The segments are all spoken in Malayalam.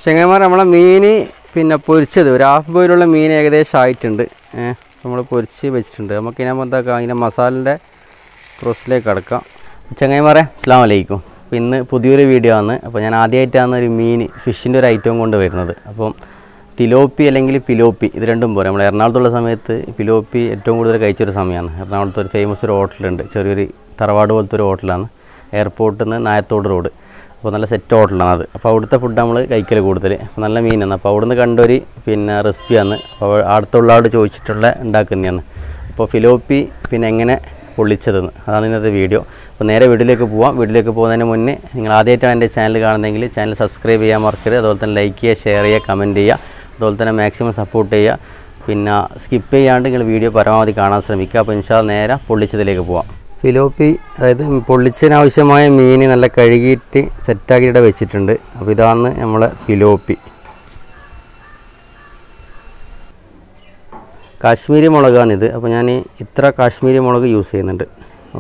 ചെങ്ങന്മാർ നമ്മളെ മീൻ പിന്നെ പൊരിച്ചത് ഒരു ഹാഫ് ബോയിലുള്ള മീൻ ഏകദേശം ആയിട്ടുണ്ട്. നമ്മൾ പൊരിച്ച് വെച്ചിട്ടുണ്ട്. നമുക്കിനി എന്താക്കാം, അതിൻ്റെ മസാലൻ്റെ പ്രോസസ്സിലേക്ക് കടക്കാം. ചെങ്ങന്മാരെ അസ്സലാമു അലൈക്കും. അപ്പോൾ ഇന്ന് പുതിയൊരു വീഡിയോ ആണ്. അപ്പോൾ ഞാൻ ആദ്യമായിട്ടാണ് ഒരു മീൻ ഫിഷിൻ്റെ ഒരു ഐറ്റം കൊണ്ട് വരുന്നത്. അപ്പം തിലോപ്പി അല്ലെങ്കിൽ പിലോപ്പി ഇത് രണ്ടും പോരാ. നമ്മൾ എറണാകുളത്തുള്ള സമയത്ത് പിലോപ്പി ഏറ്റവും കൂടുതൽ കഴിച്ചൊരു സമയമാണ്. എറണാകുളത്ത് ഒരു ഫേമസ് ഒരു ഹോട്ടലുണ്ട്, ചെറിയൊരു തറവാട് പോലത്തെ ഒരു ഹോട്ടലാണ്, എയർപോർട്ടിൽ നിന്ന് നായത്തോട് റോഡ്. അപ്പോൾ നല്ല സെറ്റ് ഹോട്ടലാണ് അത്. അപ്പോൾ അവിടുത്തെ ഫുഡ് നമ്മൾ കഴിക്കൽ കൂടുതൽ. അപ്പോൾ നല്ല മീനാണ്. അപ്പോൾ അവിടുന്ന് കണ്ടൊരു പിന്നെ റെസിപ്പിയാണ്. അപ്പോൾ അടുത്തുള്ള ആൾ ചോദിച്ചിട്ടുള്ള ഉണ്ടാക്കുന്നതാണ്. അപ്പോൾ ഫിലോപ്പി പിന്നെ എങ്ങനെ പൊള്ളിച്ചതെന്ന് അതാണ് ഇന്നത്തെ വീഡിയോ. അപ്പോൾ നേരെ വീഡിയോയിലേക്ക് പോവാം. വീഡിയോയിലേക്ക് പോകുന്നതിന് മുന്നേ നിങ്ങൾ ആദ്യമായിട്ടാണ് എൻ്റെ ചാനൽ കാണുന്നതെങ്കിൽ ചാനൽ സബ്സ്ക്രൈബ് ചെയ്യാൻ മറക്കരുത്. അതുപോലെ തന്നെ ലൈക്ക് ചെയ്യുക, ഷെയർ ചെയ്യുക, കമൻറ്റ് ചെയ്യുക. അതുപോലെ തന്നെ മാക്സിമം സപ്പോർട്ട് ചെയ്യുക. പിന്നെ സ്കിപ്പ് ചെയ്യാണ്ട് നിങ്ങൾ വീഡിയോ പരമാവധി കാണാൻ ശ്രമിക്കുക. അപ്പോൾ ഇൻഷാ അല്ലാഹ് നേരെ പൊള്ളിച്ചതിലേക്ക് പോവാം. ഫിലോപ്പി അതായത് പൊള്ളിച്ചതിനാവശ്യമായ മീൻ നല്ല കഴുകിയിട്ട് സെറ്റാക്കിയിട്ട് വെച്ചിട്ടുണ്ട്. അപ്പോൾ ഇതാണ് നമ്മളെ ഫിലോപ്പി. കാശ്മീരി മുളകാണിത്. അപ്പോൾ ഞാൻ ഇത്ര കാശ്മീരി മുളക് യൂസ് ചെയ്യുന്നുണ്ട്.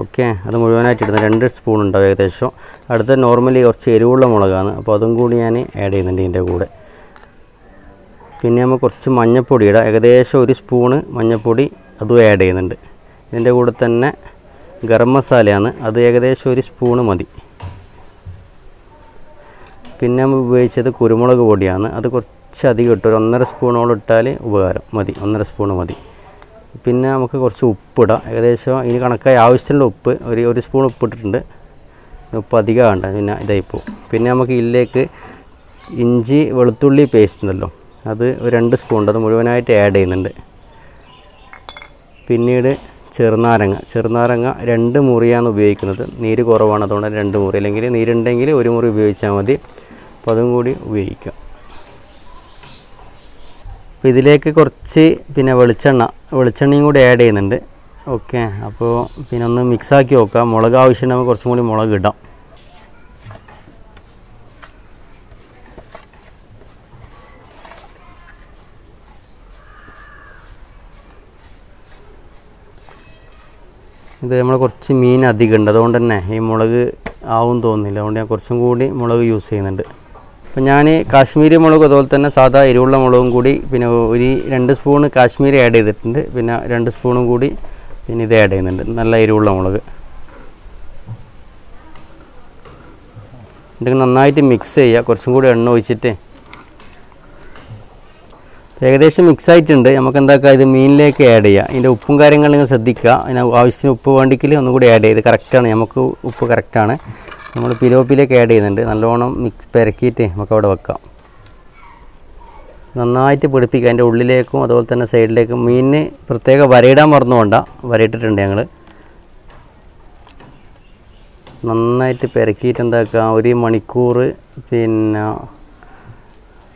ഓക്കെ, അത് മുഴുവനായിട്ട് ഇടുന്നത് 2 സ്പൂൺ ഉണ്ടാവും ഏകദേശം. അടുത്ത നോർമലി കുറച്ച് എരിവുള്ള മുളകാണ്. അപ്പോൾ അതും കൂടി ഞാൻ ആഡ് ചെയ്യുന്നുണ്ട് ഇതിൻ്റെ കൂടെ. പിന്നെ നമ്മൾ കുറച്ച് മഞ്ഞൾപ്പൊടി ഇടാം, ഏകദേശം 1 സ്പൂണ് മഞ്ഞൾപ്പൊടി അതും ആഡ് ചെയ്യുന്നുണ്ട്. ഇതിൻ്റെ കൂടെ തന്നെ ഗരം മസാലയാണ്, അത് ഏകദേശം 1 സ്പൂണ് മതി. പിന്നെ നമ്മൾ ഉപയോഗിച്ചത് കുരുമുളക് പൊടിയാണ്, അത് കുറച്ചധികം ഇട്ടു, ഒരു 1.5 സ്പൂണോളം ഇട്ടാൽ ഉപകാരം മതി, 1.5 സ്പൂണ് മതി. പിന്നെ നമുക്ക് കുറച്ച് ഉപ്പിടാം, ഏകദേശം ഇതിന് കണക്കായ ആവശ്യത്തിനുള്ള ഉപ്പ്, ഒരു സ്പൂൺ ഉപ്പിട്ടിട്ടുണ്ട്. ഉപ്പ് അധികം വേണ്ട, പിന്നെ ഇതായിപ്പോവും. പിന്നെ നമുക്ക് ഇതിലേക്ക് ഇഞ്ചി വെളുത്തുള്ളി പേസ്റ്റ് ഉണ്ടല്ലോ, അത് ഒരു 2 സ്പൂൺ ഉണ്ട്, അത് മുഴുവനായിട്ട് ആഡ് ചെയ്യുന്നുണ്ട്. പിന്നീട് ചെറുനാരങ്ങ 2 മുറിയാണ് ഉപയോഗിക്കുന്നത്. നീര് കുറവാണ്, അതുകൊണ്ട് 2 മുറി, അല്ലെങ്കിൽ നീരുണ്ടെങ്കിൽ 1 മുറി ഉപയോഗിച്ചാൽ മതി. അപ്പോൾ അതും കൂടി ഉപയോഗിക്കാം. അപ്പോൾ ഇതിലേക്ക് കുറച്ച് പിന്നെ വെളിച്ചെണ്ണയും കൂടി ആഡ് ചെയ്യുന്നുണ്ട്. ഓക്കെ, അപ്പോൾ പിന്നെ ഒന്ന് മിക്സാക്കി നോക്കാം. മുളക് ആവശ്യമുണ്ടെങ്കിൽ കുറച്ചും കൂടി മുളക് ഇടാം. ഇത് നമ്മൾ കുറച്ച് മീൻ അധികം ഉണ്ട്, അതുകൊണ്ട് തന്നെ ഈ മുളക് ആവും തോന്നുന്നില്ല, അതുകൊണ്ട് ഞാൻ കുറച്ചും കൂടി മുളക് യൂസ് ചെയ്യുന്നുണ്ട്. അപ്പം ഞാൻ കാശ്മീരി മുളക് അതുപോലെ തന്നെ സാധാ എരിവുള്ള മുളകും കൂടി പിന്നെ ഒരു 2 സ്പൂണ് കാശ്മീരി ആഡ് ചെയ്തിട്ടുണ്ട്. പിന്നെ 2 സ്പൂണും കൂടി പിന്നെ ഇത് ആഡ് ചെയ്യുന്നുണ്ട്, നല്ല എരിവുള്ള മുളക്. എന്നിട്ട് നന്നായിട്ട് മിക്സ് ചെയ്യുക, കുറച്ചും കൂടി എണ്ണ ഒഴിച്ചിട്ട്. ഏകദേശം മിക്സ് ആയിട്ടുണ്ട്. നമുക്ക് എന്താക്കാം, ഇത് മീനിലേക്ക് ആഡ് ചെയ്യുക. ഇതിൻ്റെ ഉപ്പും കാര്യങ്ങളും നിങ്ങൾ ശ്രദ്ധിക്കുക. അതിന് ആവശ്യത്തിന് ഉപ്പ് വേണ്ടിക്കിൽ ഒന്നും കൂടി ആഡ് ചെയ്ത്, കറക്റ്റാണ്, നമുക്ക് ഉപ്പ് കറക്റ്റാണ്. നമ്മൾ പിലോപ്പിലേക്ക് ആഡ് ചെയ്യുന്നുണ്ട്. നല്ലോണം പെരക്കിയിട്ട് നമുക്ക് അവിടെ വെക്കാം. നന്നായിട്ട് പിടിപ്പിക്കുക അതിൻ്റെ ഉള്ളിലേക്കും അതുപോലെ തന്നെ സൈഡിലേക്കും. മീനിന് പ്രത്യേക വരയിടാൻ മറന്നുകൊണ്ട, വരയിട്ടിട്ടുണ്ട് ഞങ്ങൾ. നന്നായിട്ട് പെരക്കിയിട്ട് എന്താക്കുക, 1 മണിക്കൂർ പിന്നെ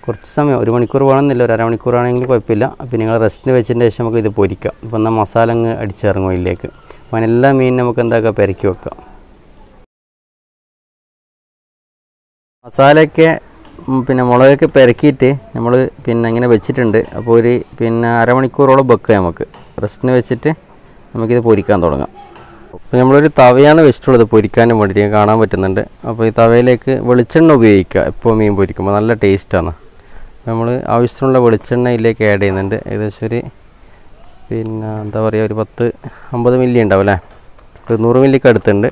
കുറച്ച് സമയം, 1 മണിക്കൂർ വേണമെന്നില്ല, ഒരു അരമണിക്കൂറാണെങ്കിൽ കുഴപ്പമില്ല. പിന്നെ നിങ്ങൾ റെസ്റ്റിന് വെച്ചതിന് ശേഷം നമുക്ക് ഇത് പൊരിക്കാം. അപ്പോൾ എന്നാൽ മസാല അങ്ങ് അടിച്ചിറങ്ങും ഇതിലേക്ക്. അപ്പോൾ എല്ലാ മീനും നമുക്ക് എന്താക്കുക, പെരക്കി വെക്കാം. മസാലയൊക്കെ പിന്നെ മുളകൊക്കെ പെരക്കിയിട്ട് നമ്മൾ പിന്നെ ഇങ്ങനെ വെച്ചിട്ടുണ്ട്. അപ്പോൾ പിന്നെ അരമണിക്കൂറോളം വെക്കുക. നമുക്ക് റെസ്റ്റിന് വെച്ചിട്ട് നമുക്കിത് പൊരിക്കാൻ തുടങ്ങാം. അപ്പോൾ നമ്മളൊരു തവയാണ് വെച്ചിട്ടുള്ളത് പൊരിക്കാനും വേണ്ടിയിട്ട്, കാണാൻ പറ്റുന്നുണ്ട്. അപ്പോൾ ഈ തവയിലേക്ക് വെളിച്ചെണ്ണ ഉപയോഗിക്കുക എപ്പോൾ മീൻ പൊരിക്കുമ്പോൾ, നല്ല ടേസ്റ്റാണ്. നമ്മൾ ആവശ്യത്തിനുള്ള വെളിച്ചെണ്ണ ഇതിലേക്ക് ആഡ് ചെയ്യുന്നുണ്ട്. ഏകദേശം പിന്നെ എന്താ പറയുക, ഒരു 50 മില്ലി ഉണ്ടാവും അല്ലേ, ഒരു 100 മില്ലിക്ക് അടുത്തുണ്ട്.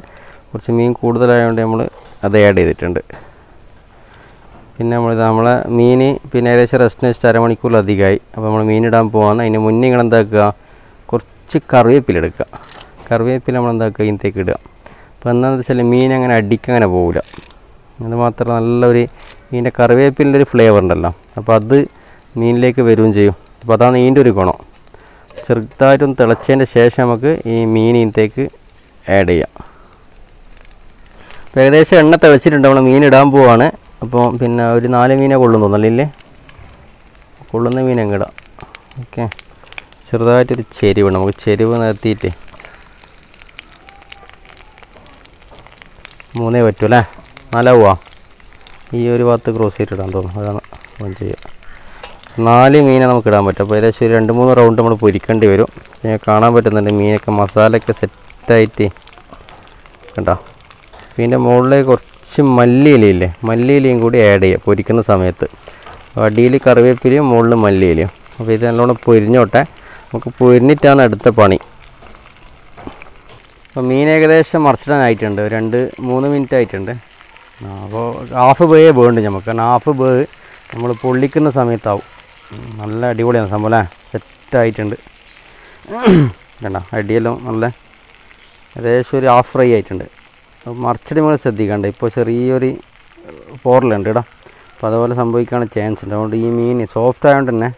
കുറച്ച് മീൻ കൂടുതലായതുകൊണ്ട് നമ്മൾ അത് ആഡ് ചെയ്തിട്ടുണ്ട്. പിന്നെ നമ്മളെ മീൻ പിന്നെ ഏകദേശം റെസ്റ്റിന് വെച്ചിട്ട് അരമണിക്കൂറിലധികമായി. അപ്പോൾ നമ്മൾ മീനിടാൻ പോകാമെന്ന്. അതിന് മുന്നേ നിങ്ങൾ എന്താക്കുക, കുറച്ച് കറിവേപ്പില എടുക്കുക. കറിവേപ്പില നമ്മൾ എന്താക്കുക, ഇതിനകത്തേക്ക് ഇടുക. അപ്പോൾ എന്താണെന്ന് വെച്ചാൽ മീൻ അങ്ങനെ അടിക്കങ്ങനെ പോകില്ല. അത് മാത്രമല്ല നല്ലൊരു ഇതിൻ്റെ കറിവേപ്പിൻ്റെ ഒരു ഫ്ലേവർ ഉണ്ടല്ലോ, അപ്പോൾ അത് മീനിലേക്ക് വരികയും ചെയ്യും. അപ്പോൾ അതാണ് ഇതിൻ്റെ ഒരു ഗുണം. ചെറുതായിട്ടൊന്ന് തിളച്ചതിൻ്റെ ശേഷം നമുക്ക് ഈ മീൻ ഇതിനകത്തേക്ക് ആഡ് ചെയ്യാം. അപ്പോൾ ഏകദേശം എണ്ണ തിളച്ചിട്ടുണ്ട്, നമ്മൾ മീൻ ഇടാൻ പോവാണ്. അപ്പോൾ പിന്നെ ഒരു 4 മീനെ കൊള്ളുന്നു തോന്നല്ലേ, കൊള്ളുന്ന മീൻ അങ്ങ് ഇടാം. ഓക്കെ, ചെറുതായിട്ടൊരു ചെരിവ്, നമുക്ക് ചെരിവ് നിർത്തിയിട്ട് 3 പറ്റും അല്ലേ, 4 പോവാം. ഈ ഒരു ഭാഗത്ത് ക്രോസ് ചെയ്തിട്ട് ഇടാൻ തോന്നുന്നു, അതാണ് ഓൺ ചെയ്യുക. 4 മീനെ നമുക്ക് ഇടാൻ പറ്റും. അപ്പോൾ ഏകദേശം 2-3 റൗണ്ട് നമ്മൾ പൊരിക്കേണ്ടി വരും. കാണാൻ പറ്റുന്നുണ്ട് മീനൊക്കെ മസാലയൊക്കെ സെറ്റായിട്ട് കണ്ടോ. ഇതിൻ്റെ മുകളിലേക്ക് കുറച്ച് കുറച്ച് മല്ലിയിലയില്ലേ, മല്ലിയിലയും കൂടി ആഡ് ചെയ്യുക പൊരിക്കുന്ന സമയത്ത്. അടിയിൽ കറിവേപ്പിലയും മുകളിൽ മല്ലിയിലയും. അപ്പോൾ ഇത് നല്ലോണം പൊരിഞ്ഞോട്ടെ. നമുക്ക് പൊരിഞ്ഞിട്ടാണ് അടുത്ത പണി. അപ്പോൾ മീൻ ഏകദേശം മറിച്ചിടാനായിട്ടുണ്ട്, 2-3 മിനിറ്റ് ആയിട്ടുണ്ട്. അപ്പോൾ ഹാഫ് ബേ വേണ്ട നമുക്ക്, കാരണം ഹാഫ് ബേ നമ്മൾ പൊള്ളിക്കുന്ന സമയത്താവും. നല്ല അടിപൊളിയാണ് സംഭവം അല്ലേ, സെറ്റായിട്ടുണ്ട്. വേണ്ട അടിയെല്ലാം നല്ല ഏകദേശം ഒരു ഹാഫ് ഫ്രൈ ആയിട്ടുണ്ട്. മറിച്ചിടുമ്പോൾ ശ്രദ്ധിക്കണ്ട, ഇപ്പോൾ ചെറിയൊരു പോറലുണ്ട് ഇടാ, അപ്പോൾ അതുപോലെ സംഭവിക്കാനുള്ള ചാൻസ് ഉണ്ട്. അതുകൊണ്ട് ഈ മീൻ സോഫ്റ്റ് ആയതുകൊണ്ട് തന്നെ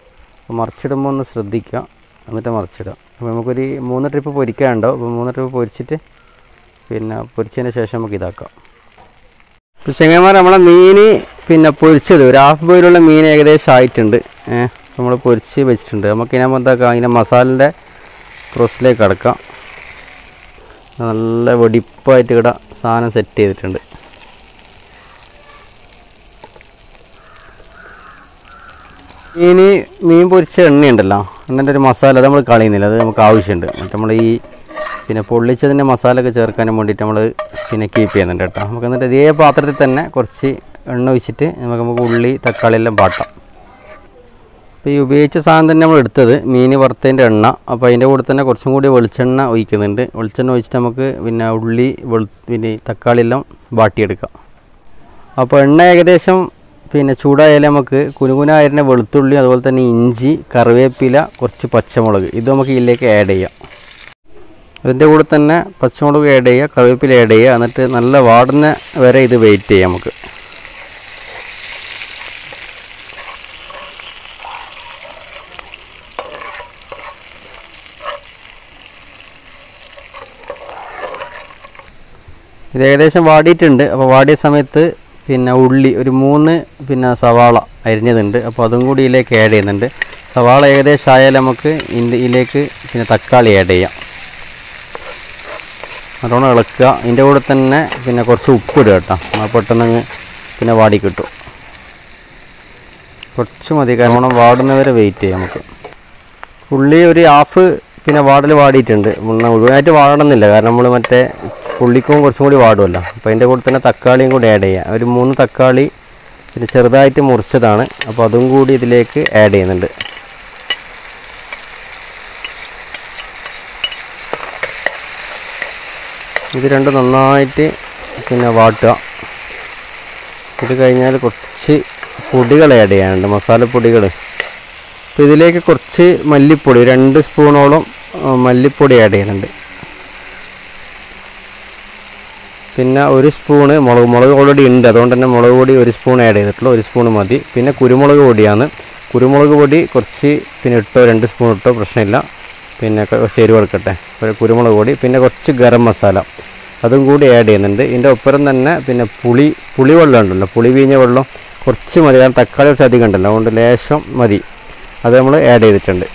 മറിച്ചിടുമ്പോൾ ഒന്ന് ശ്രദ്ധിക്കുക, എന്നിട്ട് മറിച്ചിടുക. അപ്പോൾ നമുക്കൊരു 3 ട്രിപ്പ് പൊരിക്കാനുണ്ടാവും. അപ്പോൾ 3 ട്രിപ്പ് പൊരിച്ചിട്ട് പിന്നെ പൊരിച്ചതിന് ശേഷം നമുക്ക് ഇതാക്കാം. അപ്പോൾ ചെങ്ങന്മാർ നമ്മളെ മീൻ പിന്നെ പൊരിച്ചത് ഒരു ഹാഫ് ബോയിലുള്ള മീൻ ഏകദേശം ആയിട്ടുണ്ട്. നമ്മൾ പൊരിച്ച് വെച്ചിട്ടുണ്ട്. നമുക്കിതിനെ എന്താക്കാം, അതിൻ്റെ മസാലൻ്റെ പ്രോസസ്സിലേക്ക് കടക്കാം. നല്ല വെടിപ്പായിട്ട് ഇവിടെ സാധനം സെറ്റ് ചെയ്തിട്ടുണ്ട്. മീൻ പൊരിച്ച എണ്ണയുണ്ടല്ലോ, എണ്ണൻ്റെ ഒരു മസാല അത് നമ്മൾ കളയുന്നില്ല, അത് നമുക്ക് ആവശ്യമുണ്ട്. മറ്റേ നമ്മൾ ഈ പിന്നെ പൊള്ളിച്ചതിൻ്റെ മസാലയൊക്കെ ചേർക്കാനും വേണ്ടിയിട്ട് നമ്മൾ പിന്നെ കീപ്പ് ചെയ്യുന്നുണ്ട് കേട്ടോ. നമുക്ക് എന്നിട്ട് ഇതേ പാത്രത്തിൽ തന്നെ കുറച്ച് എണ്ണ ഒഴിച്ചിട്ട് നമുക്ക് ഉള്ളി തക്കാളി എല്ലാം പാട്ടാം. അപ്പോൾ ഈ ഉപയോഗിച്ച സാധനം തന്നെ നമ്മൾ എടുത്തത് മീൻ വറുത്തതിൻ്റെ എണ്ണ. അപ്പോൾ അതിൻ്റെ കൂടെ തന്നെ കുറച്ചും കൂടി വെളിച്ചെണ്ണ ഒഴിക്കുന്നുണ്ട്. വെളിച്ചെണ്ണ ഒഴിച്ചിട്ട് നമുക്ക് പിന്നെ ഉള്ളി പിന്നെ തക്കാളി എല്ലാം വാട്ടിയെടുക്കാം. അപ്പോൾ എണ്ണ ഏകദേശം പിന്നെ ചൂടായാലും നമുക്ക് കുനുകുനായിരുന്ന വെളുത്തുള്ളി, അതുപോലെ തന്നെ ഇഞ്ചി, കറിവേപ്പില, കുറച്ച് പച്ചമുളക് ഇത് നമുക്ക് ഇതിലേക്ക് ആഡ് ചെയ്യാം. അതിൻ്റെ കൂടെ തന്നെ പച്ചമുളക് ആഡ് ചെയ്യുക, കറിവേപ്പില ആഡ് ചെയ്യുക. എന്നിട്ട് നല്ല വാടുന്ന വരെ ഇത് വെയിറ്റ് ചെയ്യാം നമുക്ക്. ഇത് ഏകദേശം വാടിയിട്ടുണ്ട്. അപ്പോൾ വാടിയ സമയത്ത് പിന്നെ ഉള്ളി ഒരു 3 പിന്നെ സവാള അരിഞ്ഞതുണ്ട്, അപ്പോൾ അതും കൂടി ഇതിലേക്ക് ആഡ് ചെയ്യുന്നുണ്ട്. സവാള ഏകദേശം ആയാലും നമുക്ക് ഇതിലേക്ക് പിന്നെ തക്കാളി ആഡ് ചെയ്യാം. നല്ലോണം ഇളക്കുക. ഇതിൻ്റെ കൂടെ തന്നെ പിന്നെ കുറച്ച് ഉപ്പിടുക കേട്ടോ, എന്നാൽ പെട്ടെന്ന് പിന്നെ വാടി കിട്ടും. കുറച്ച് മതി, കാരണം വാടുന്നവരെ വെയിറ്റ് ചെയ്യാം നമുക്ക്. ഉള്ളി ഒരു ഹാഫ് പിന്നെ വാടിയിട്ടുണ്ട്. മുഴുവനായിട്ട് വാടണമെന്നില്ല, കാരണം നമ്മൾ മറ്റേ പുള്ളിക്കും കുറച്ചും കൂടി വാടുമല്ലോ. അപ്പോൾ അതിൻ്റെ കൂടെ തന്നെ തക്കാളിയും കൂടി ആഡ് ചെയ്യുക. ഒരു 3 തക്കാളി പിന്നെ ചെറുതായിട്ട് മുറിച്ചതാണ്, അപ്പോൾ അതും കൂടി ഇതിലേക്ക് ആഡ് ചെയ്യുന്നുണ്ട്. ഇത് രണ്ടും നന്നായിട്ട് പിന്നെ വാട്ടുക. ഇത് കഴിഞ്ഞാൽ കുറച്ച് പൊടികൾ ആഡ് ചെയ്യാനുണ്ട്, മസാലപ്പൊടികൾ. അപ്പോൾ ഇതിലേക്ക് കുറച്ച് മല്ലിപ്പൊടി 2 സ്പൂണോളം മല്ലിപ്പൊടി ആഡ് ചെയ്യുന്നുണ്ട്. പിന്നെ 1 സ്പൂണ് മുളക് ഓൾറെഡി ഉണ്ട്, അതുകൊണ്ട് തന്നെ മുളക് പൊടി 1 സ്പൂൺ ആഡ് ചെയ്തിട്ടുള്ളൂ, 1 സ്പൂൺ മതി. പിന്നെ കുരുമുളക് പൊടിയാണ്, കുരുമുളക് പൊടി കുറച്ച് പിന്നെ ഇട്ടോ 2 സ്പൂൺ ഇട്ടോ പ്രശ്നമില്ല. പിന്നെ എരിവ് എടുക്കട്ടെ, കുരുമുളക് പൊടി. പിന്നെ കുറച്ച് ഗരം മസാല അതും കൂടി ആഡ് ചെയ്യുന്നുണ്ട്. ഇതിൻ്റെ ഒപ്പരം തന്നെ പിന്നെ പുളിവെള്ളം ഉണ്ടല്ലോ, പുളി വീഞ്ഞ വെള്ളം കുറച്ച് മതി, കാരണം തക്കാളി കുറച്ച് അധികം ഉണ്ടല്ലോ, അതുകൊണ്ട് ലേശം മതി, അത് നമ്മൾ ആഡ് ചെയ്തിട്ടുണ്ട്.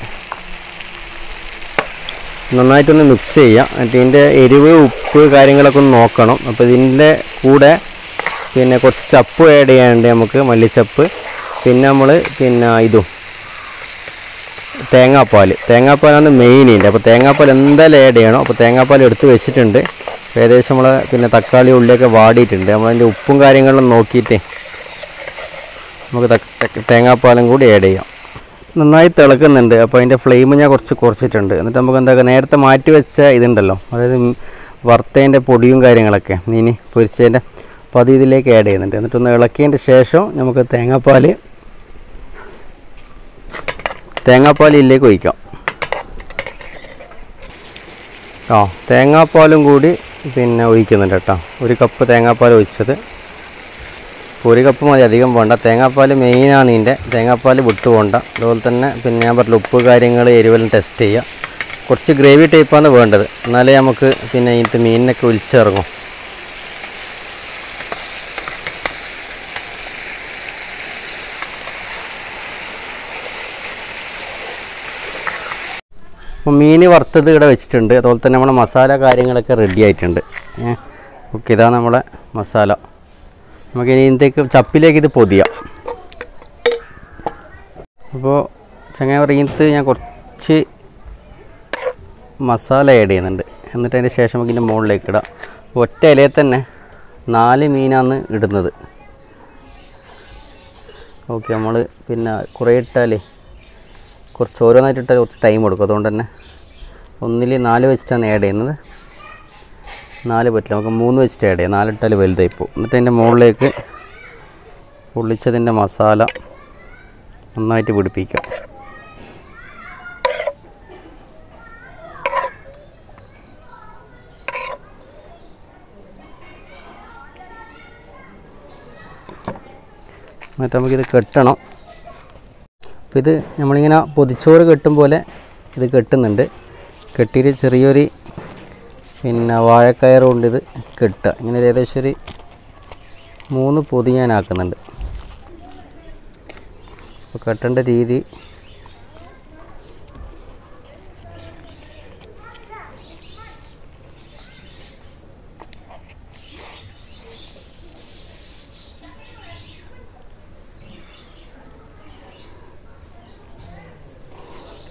നന്നായിട്ടൊന്ന് മിക്സ് ചെയ്യുക. എന്നിട്ട് ഇതിൻ്റെ എരിവ് ഉപ്പ് കാര്യങ്ങളൊക്കെ ഒന്ന് നോക്കണം. അപ്പോൾ ഇതിൻ്റെ കൂടെ പിന്നെ കുറച്ച് ചപ്പ് ആഡ് ചെയ്യാനുണ്ട് നമുക്ക്, മല്ലിച്ചപ്പ്. പിന്നെ നമ്മൾ പിന്നെ തേങ്ങാപ്പാലാണ് മെയിൻ ഇതിൻ്റെ. അപ്പോൾ തേങ്ങാപ്പാൽ എന്തായാലും ആഡ് ചെയ്യണം. അപ്പോൾ തേങ്ങാപ്പാൽ എടുത്ത് വെച്ചിട്ടുണ്ട്. ഏകദേശം നമ്മൾ പിന്നെ തക്കാളി ഉള്ളിയൊക്കെ വാടിയിട്ടുണ്ട്. നമ്മളതിൻ്റെ ഉപ്പും കാര്യങ്ങളും നോക്കിയിട്ട് നമുക്ക് തേങ്ങാപ്പാലും കൂടി ആഡ് ചെയ്യാം. നന്നായി തിളക്കുന്നുണ്ട്. അപ്പോൾ അതിൻ്റെ ഫ്ലെയിം ഞാൻ കുറച്ചിട്ടുണ്ട്. എന്നിട്ട് നമുക്ക് എന്താക്കുക, നേരത്തെ മാറ്റി വെച്ച ഇതുണ്ടല്ലോ, അതായത് വറുത്തതിൻ്റെ പൊടിയും കാര്യങ്ങളൊക്കെ മീൻ പൊരിച്ചതിൻ്റെ, അപ്പോൾ അത് ഇതിലേക്ക് ആഡ് ചെയ്യുന്നുണ്ട്. എന്നിട്ടൊന്ന് ഇളക്കിയതിൻ്റെ ശേഷം നമുക്ക് തേങ്ങാപ്പാൽ ഇതിലേക്ക് ഒഴിക്കാം. തേങ്ങാപ്പാലും കൂടി പിന്നെ ഒഴിക്കുന്നുണ്ട് കേട്ടോ. 1 കപ്പ് തേങ്ങാപ്പാൽ ഒഴിച്ചത്, 1 കപ്പ് മതി, അധികം വേണ്ട. തേങ്ങാപ്പാൽ മെയിനാണ് ഇതിൻ്റെ, തേങ്ങാപ്പാൽ വിട്ടു പോകണ്ട. അതുപോലെ തന്നെ പിന്നെ ഞാൻ പറഞ്ഞ ഉപ്പ് കാര്യങ്ങൾ എരിവെല്ലാം ടെസ്റ്റ് ചെയ്യുക. കുറച്ച് ഗ്രേവി ടൈപ്പാണ് വേണ്ടത്, എന്നാലേ നമുക്ക് പിന്നെ ഇതിൻ്റെ മീനിനൊക്കെ ഒലിച്ചിറങ്ങും. അപ്പോൾ മീൻ വറുത്തത് ഇവിടെ വെച്ചിട്ടുണ്ട്. അതുപോലെ തന്നെ നമ്മുടെ മസാല കാര്യങ്ങളൊക്കെ റെഡി ആയിട്ടുണ്ട്. ഓക്കെ, ഇതാണ് നമ്മളെ മസാല. നമുക്ക് ഇനി ഇതിലേക്ക് ചപ്പിലേക്ക് ഇത് പൊതിയാം. അപ്പോൾ ചങ്ങായി ഇതിനകത്ത് ഞാൻ കുറച്ച് മസാല ആഡ് ചെയ്യുന്നുണ്ട്. എന്നിട്ട് അതിൻ്റെ ശേഷം നമുക്ക് ഇതിൻ്റെ മുകളിലേക്ക് ഇടാം. ഒറ്റ ഇലയിൽ തന്നെ 4 മീനാണ് ഇടുന്നത്. ഓക്കെ, നമ്മൾ പിന്നെ കുറേ ഇട്ടാൽ കുറച്ച് ഓരോന്നായിട്ട് ഇട്ടാൽ കുറച്ച് ടൈം കൊടുക്കും. അതുകൊണ്ട് തന്നെ ഒന്നിൽ 4 വെച്ചിട്ടാണ് ആഡ് ചെയ്യുന്നത്. 4 പറ്റില്ല, നമുക്ക് 3 വെച്ചിട്ട് ആഡ് ചെയ്യാം. 4 ഇട്ടാൽ വലുതായി പോകും. എന്നിട്ട് അതിൻ്റെ മുകളിലേക്ക് പൊള്ളിച്ചതിൻ്റെ മസാല നന്നായിട്ട് പിടിപ്പിക്കാം. എന്നിട്ട് നമുക്കിത് കെട്ടണം. അപ്പോൾ ഇത് നമ്മളിങ്ങനെ പൊതിച്ചോറ് കെട്ടും പോലെ ഇത് കെട്ടുന്നുണ്ട്. കെട്ടിയിട്ട് ചെറിയൊരു പിന്നെ വാഴക്കയർ കൊണ്ട് ഇത് കെട്ടുക. ഇങ്ങനെ ഏകദേശം ഒരു 3 പൊതി ഞാൻ ആക്കുന്നുണ്ട്. അപ്പോൾ കെട്ടേണ്ട രീതി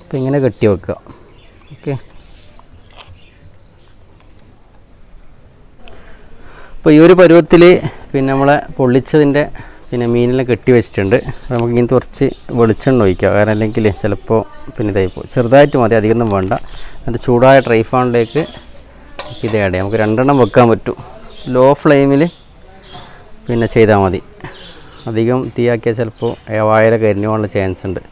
അപ്പോൾ ഇങ്ങനെ കെട്ടി വെക്കുക. ഓക്കെ, അപ്പോൾ ഈ ഒരു പരുവത്തിൽ പിന്നെ നമ്മളെ പൊള്ളിച്ചതിൻ്റെ പിന്നെ മീനെല്ലാം കെട്ടി വെച്ചിട്ടുണ്ട്. നമുക്ക് ഇങ്ങനെ കുറച്ച് വെളിച്ചെണ്ണ ഒഴിക്കുക. കാരണം അല്ലെങ്കിൽ ചിലപ്പോൾ പിന്നെ ഇതായിപ്പോൾ ചെറുതായിട്ട് മതി, അധികമൊന്നും വേണ്ട. എന്നിട്ട് ചൂടായ ട്രൈഫാണിലേക്ക് ഇത് ആഡ് ചെയ്യാം. നമുക്ക് 2 എണ്ണം വെക്കാൻ പറ്റും. ലോ ഫ്ലെയിമിൽ പിന്നെ ചെയ്താൽ മതി. അധികം തീയാക്കിയാൽ ചിലപ്പോൾ വാഴ കരിഞ്ഞു പോകാനുള്ള ചാൻസ് ഉണ്ട്.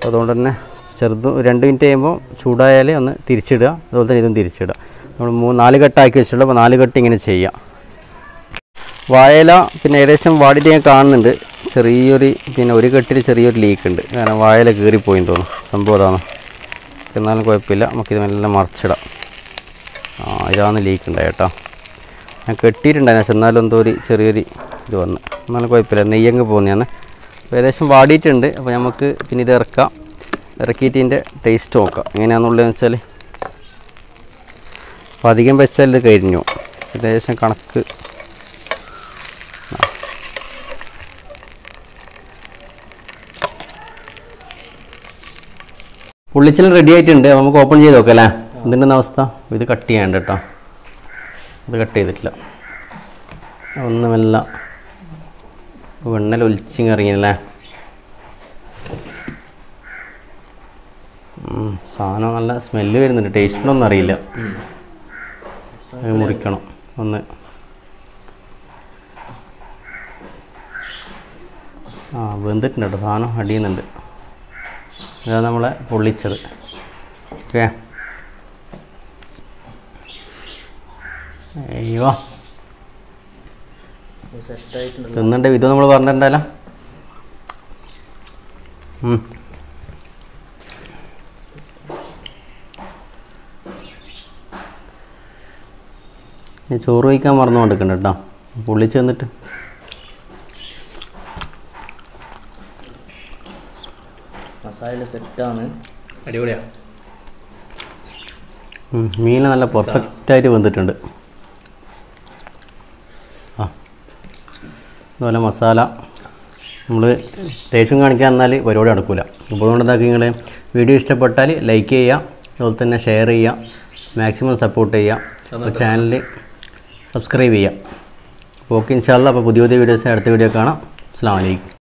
അതുകൊണ്ട് തന്നെ ചെറുത് 2 മിനിറ്റ് കഴിയുമ്പോൾ ചൂടായാൽ ഒന്ന് തിരിച്ചിടുക. അതുപോലെ തന്നെ ഇതും തിരിച്ചിടുക. നമ്മൾ 4 കെട്ടാക്കി വെച്ചിട്ടുള്ളൂ. അപ്പോൾ 4 കെട്ട് ഇങ്ങനെ ചെയ്യാം. വാഴയില പിന്നെ ഏകദേശം വാടിയിട്ട് ഞാൻ കാണുന്നുണ്ട്. ചെറിയൊരു പിന്നെ ഒരു കെട്ടിൽ ചെറിയൊരു ലീക്ക് ഉണ്ട്. കാരണം വാഴയില കീറിപ്പോയിന്ന് തോന്നുന്നു. സംഭവം അതാണ്. എന്നാലും കുഴപ്പമില്ല, നമുക്കിത് നല്ല മറിച്ചിടാം. ഇതാണ് ലീക്ക് ഉണ്ടായി കേട്ടോ. ഞാൻ കെട്ടിയിട്ടുണ്ടായിരുന്നു, പക്ഷെ എന്നാലും എന്തോ ഒരു ചെറിയൊരു ഇത് വന്ന്. എന്നാലും കുഴപ്പമില്ല, നെയ്യങ്ങ് പോകുന്നതാണ്. ഏകദേശം വാടിയിട്ടുണ്ട്. അപ്പോൾ നമുക്ക് പിന്നെ ഇത് ഇറക്കാം. ഇറക്കിയിട്ട് ഇതിൻ്റെ ടേസ്റ്റ് നോക്കാം എങ്ങനെയാണെന്നുള്ളതെന്ന് വെച്ചാൽ. അപ്പോൾ അധികം വെച്ചാൽ ഇത് കരിഞ്ഞു. ഏകദേശം കണക്ക് പൊള്ളിച്ചെല്ലാം റെഡി ആയിട്ടുണ്ട്. അപ്പോൾ നമുക്ക് ഓപ്പൺ ചെയ്ത് നോക്കാം അല്ലേ എന്തുണ്ടെന്ന അവസ്ഥ. ഇത് കട്ട് ചെയ്യാണ്ട് കേട്ടോ, ഇത് കട്ട് ചെയ്തിട്ടില്ല. ഒന്നുമല്ല വെണ്ണൽ ഒലിച്ചിങ് ഇറങ്ങിയല്ലേ. സാധനം നല്ല സ്മെല്ല് വരുന്നുണ്ട്. ടേസ്റ്റിനൊന്നും അറിയില്ല. മുറിക്കണം ഒന്ന്. വെന്തിട്ടുണ്ട് കേട്ടോ, സാധനം അടിയുന്നുണ്ട്. ഇതാണ് നമ്മളെ പൊള്ളിച്ചത്. ഓക്കെ, അയ്യോ തിന്നണ്ട വിധം നമ്മൾ പറഞ്ഞിട്ടുണ്ടല്ലോ. ഞാൻ ചോറ് വയ്ക്കാൻ മറന്നു കൊണ്ടിരിക്കണ്ട കേട്ടോ. പൊള്ളിച്ച് തന്നിട്ട് മസാല സെറ്റാണ്, അടിപൊളിയാണ്. മീൻ നല്ല പെർഫെക്റ്റായിട്ട് വെന്തിട്ടുണ്ട്. അതുപോലെ മസാല നമ്മൾ തേച്ചും കാണിക്കാൻ എന്നാൽ പരിപാടി നടക്കില്ല. അപ്പോൾ അതുകൊണ്ട് എന്താക്കി നിങ്ങൾ വീഡിയോ ഇഷ്ടപ്പെട്ടാൽ ലൈക്ക് ചെയ്യുക, അതുപോലെ തന്നെ ഷെയർ ചെയ്യുക, മാക്സിമം സപ്പോർട്ട് ചെയ്യുക. അപ്പോൾ ചാനൽ സബ്സ്ക്രൈബ് ചെയ്യുക. അപ്പോൾ ഓക്കെ, ഇൻഷാ അല്ലാഹ്. അപ്പോൾ പുതിയ വീഡിയോസ് അടുത്ത വീഡിയോ കാണാം. അസ്സലാമു അലൈക്കും.